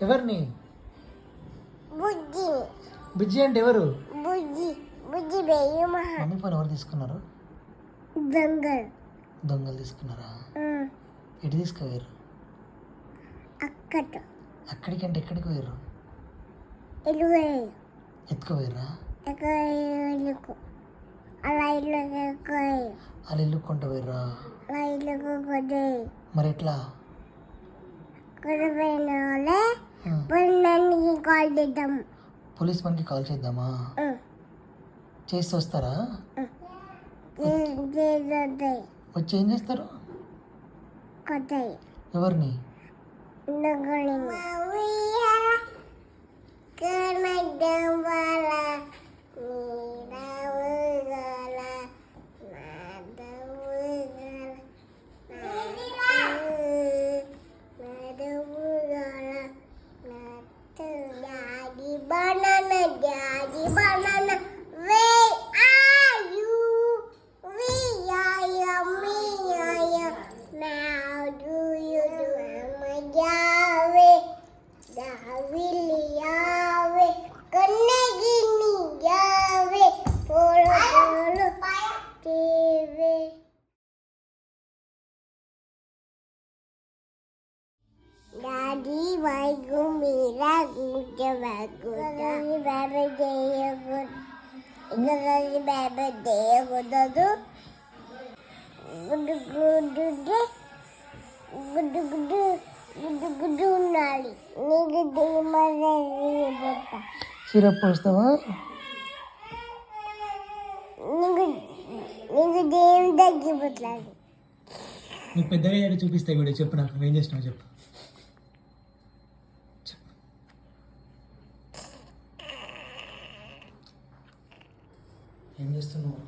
ఎవరిని? బుజ్జి. బుజ్జి అంటే ఎవరు? బుజ్జి బుజ్జి బేయి మహా. మమ్మీ ఫోన్ ఎవరు తీసుకున్నారు? దొంగలు తీసుకున్నారా? ఎటు తీసుకుపోయారు? అక్కడికంటే ఎక్కడికి పోయారు? ఎత్తుకుపోయారా? అలా ఇల్లు కొంట పోయారా? మరి ఎట్లా? పోలీస్ మనకి కాల్ చేద్దామా? చేసి వస్తారా? వచ్చి ఏం చేస్తారు? ఎవరిని? Daddy banana, where are you? We are yummy. Now do you do my Yahweh? Yahweh, Kannagini Yahweh, Polo, TV. Daddy, why go me like good? Daddy, baby, day good. Daddy, baby, day good. Good. Nali. Nigga, day, mother, syrup పోస్తావా? nigga, day, తగ్గిపోతుంది. నువ్వు పెద్దగా ఏడు చూపిస్తాయి video. చెప్పు, నాకు ఏం చేసినావు చెప్పు. ఏం చేస్తున్నావు?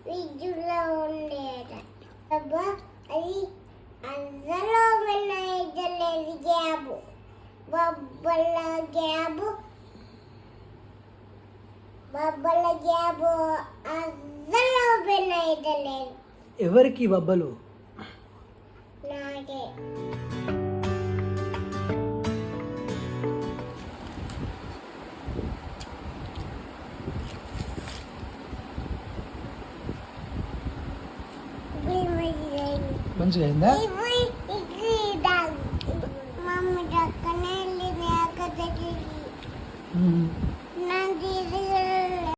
విద్యులో ఉండేట అది అందులో వినాయకులేదు గ్యాబు బొబ్బల గ్యాబు అందులో వినాయకులేదు. ఎవరికి బబ్బలు? నాకే. మంచిగా అయిందా?